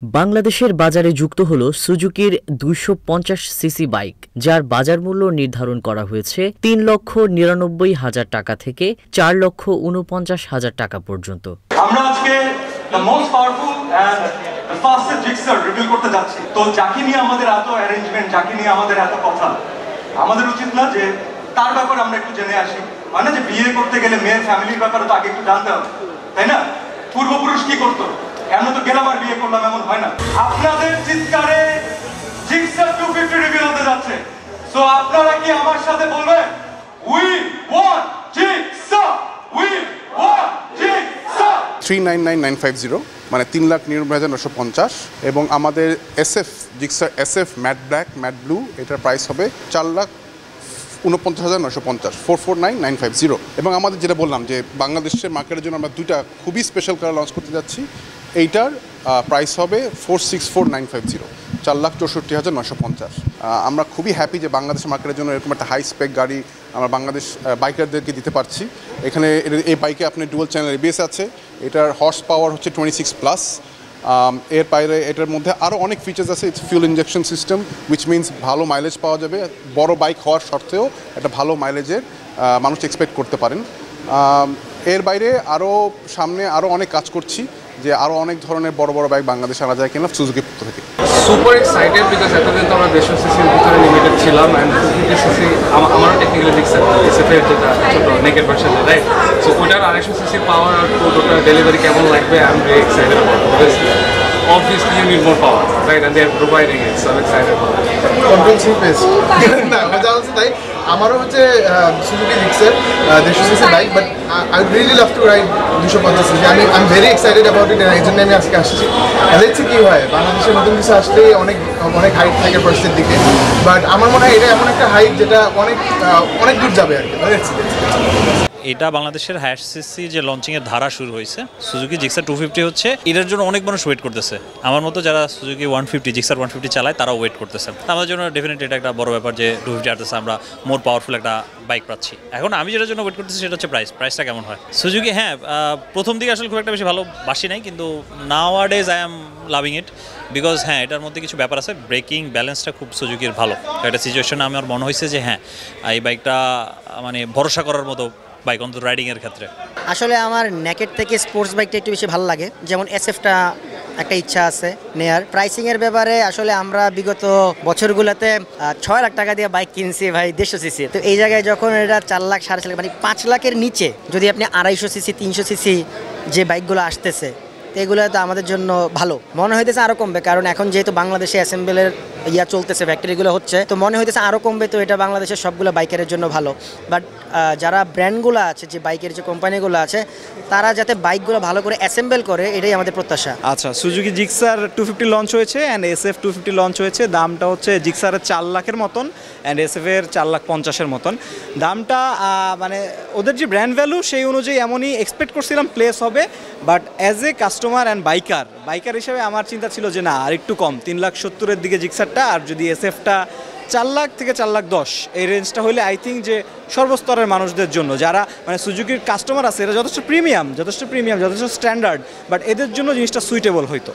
বাংলাদেশের বাজারে যুক্ত হল সুজুকির ২৫০ সিসি বাইক, যার বাজার মূল্য নির্ধারণ করা হয়েছে ৩,৯৯,০০০ টাকা থেকে ৪,৪৯,০০০ টাকা পর্যন্ত। আমরা আজকে the most powerful and the fastest jigsaw reveal করতে যাচ্ছি। তো যাকে নিয়ে আমাদের এত অ্যারেঞ্জমেন্ট, যাকে নিয়ে আমাদের এত কথা, আমাদের উচিত না যে তার ব্যাপারে আমরা একটু জেনে আসি? হয় না যে বিয়ে করতে গেলে মেয়ের ফ্যামিলির ব্যাপারে তো আগে একটু জানতে হবে, তাই না? পূর্বপুরুষ কি করতো, এমন তো গেলাম আর বিয়ে করলাম এমন হয় না। আপনাদের চিৎকারে জিগসার 250 রিভিল হতে যাচ্ছে। সো আপনারা কি আমার সাথে বলবেন we want Gixxer, we want Gixxer? 399,950 মানে 3,99,950 এবং আমাদের এসএফ জিগসার SF matte black matte blue এটার প্রাইস হবে 4,49,950 449,950। এবং আমাদের যেটা বললাম যে বাংলাদেশের মার্কেটের জন্য আমরা দুইটা খুবই স্পেশাল কালার লঞ্চ করতে যাচ্ছি। এইটার প্রাইস হবে 464,950 4,64,950। আমরা খুবই হ্যাপি যে বাংলাদেশের মার্কেটের জন্য এরকম একটা হাই স্পেক গাড়ি আমরা বাংলাদেশ বাইকারদেরকে দিতে পারছি। এখানে এই বাইকে আপনার ডুয়াল চ্যানেল এবিএস আছে, এটার হর্স পাওয়ার হচ্ছে 26+। এর বাইরে এটার মধ্যে আরও অনেক ফিচার্স আছে। It's fuel injection system, which means ভালো মাইলেজ পাওয়া যাবে। বড় বাইক হওয়ার সত্ত্বেও একটা ভালো মাইলেজের মানুষ এক্সপেক্ট করতে পারেন। এর বাইরে সামনে আরও অনেক কাজ করছি যে আরও অনেক ধরনের বড় বড় বাইক বাংলাদেশে আনা যায় কিনা সুজুকি পক্ষ থেকে। সুপার এক্সাইটেড বিকজ এতদিন তো আমরা 150 সিসির ভিতরে লিমিটেড ছিলাম অ্যান্ড 250 সিসি আমারও টেকনিক্যালি জিক্সার এসএফের যেটা ছোটো নেকেড ভার্সন, রাইট? সো ওইটার 250 সিসির পাওয়ার আর ওটা ডেলিভারি কেমন লাগবে I am very excited about it because obviously you need more power, right? And they are providing it, so I'm excited about it. Control সুপেস না মজা হচ্ছে তাই। আমারও হচ্ছে Suzuki Gixxer 150 cc bike, but I really love to ride 250 cc. I am very excited about it, এই জন্য আমি আজকে আসছি। দেখছি কী হয়, বাংলাদেশের নতুন কিছু আসলে অনেক হাইট থাকে ফার্স্টের দিকে, বাট আমার মনে হয় এটা এমন একটা হাইট যেটা অনেক দূর যাবে আর কি। এটা বাংলাদেশের হাইয়েস্ট সিসি যে লঞ্চিংয়ের ধারা শুরু হয়েছে। সুজুকি জিক্সার 250 হচ্ছে, এটার জন্য অনেক মানুষ ওয়েট করতেছে। আমার মতো যারা সুজুকি 150 জিক্সার 150 চালায় তারাও ওয়েট করতেছে। আমাদের জন্য ডেফিনেটলি এটা একটা বড় ব্যাপার যে 250 আসতেছে, আমরা মোর পাওয়ারফুল একটা বাইক পাচ্ছি। এখন আমি যেটার জন্য ওয়েট করতেছি সেটা হচ্ছে প্রাইসটা কেমন হয়। সুজুকি হ্যাঁ, প্রথম দিকে আসলে খুব একটা বেশি ভালোবাসি নাই, কিন্তু নাওয়াডেজ I am loving it because হ্যাঁ এটার মধ্যে কিছু ব্যাপার আছে। ব্রেকিং ব্যালেন্সটা খুব সুজুকির ভালো। একটা সিচুয়েশনে আমার মনে হয়েছে যে হ্যাঁ এই বাইকটা মানে ভরসা করার মতো বাইক অন্তত রাইডিংয়ের ক্ষেত্রে। আসলে আমার নেকেড থেকে স্পোর্টস বাইকটা একটু বেশি ভালো লাগে, যেমন এসএফটা একটা ইচ্ছা আছে নেয়ার। প্রাইসিংয়ের ব্যাপারে আসলে আমরা বিগত বছরগুলোতে 6 লাখ টাকা দিয়ে বাইক কিনছি ভাই 150 সিসি। তো এই জায়গায় যখন এটা 4 লাখ 4.5 লাখ মানে 5 লাখের নিচে যদি আপনি 250 সিসি 300 সিসি যে বাইকগুলো আসতেছে, তো এগুলো তো আমাদের জন্য ভালো মনে হইতেছে। আরও কমবে, কারণ এখন যেহেতু বাংলাদেশে অ্যাসেম্বলের চলতেছে, ফ্যাক্টরিগুলো হচ্ছে, তো মনে হইতেছে আরও কমবে। তো এটা বাংলাদেশের সবগুলো বাইকের জন্য ভালো। বাট যারা ব্র্যান্ডগুলো আছে, যে বাইকের যে কোম্পানিগুলো আছে, তারা যাতে বাইকগুলো ভালো করে অ্যাসেম্বল করে, এটাই আমাদের প্রত্যাশা। আচ্ছা, সুজুকি জিক্সার 250 লঞ্চ হয়েছে অ্যান্ড এসএফ 250 লঞ্চ হয়েছে। দামটা হচ্ছে জিক্সারের 4 লাখের মতন অ্যান্ড এসএফের 4,50,000 মতন। দামটা মানে ওদের যে ব্র্যান্ড ভ্যালু সেই অনুযায়ী এমনই এক্সপেক্ট করছিলাম প্লেস হবে, but as a customer and biker হিসেবে আমার চিন্তা ছিল যে না আর একটু কম, 3,70,000-এর দিকে জিক্সারটা, আর যদি এসএফটা 4 লাখ থেকে 4,10,000 এই রেঞ্জটা হলে আই থিঙ্ক যে সর্বস্তরের মানুষদের জন্য যারা মানে সুজুকির কাস্টমার আছে, এরা যথেষ্ট প্রিমিয়াম যথেষ্ট স্ট্যান্ডার্ড, বাট এদের জন্য জিনিসটা সুইটেবল হইতো।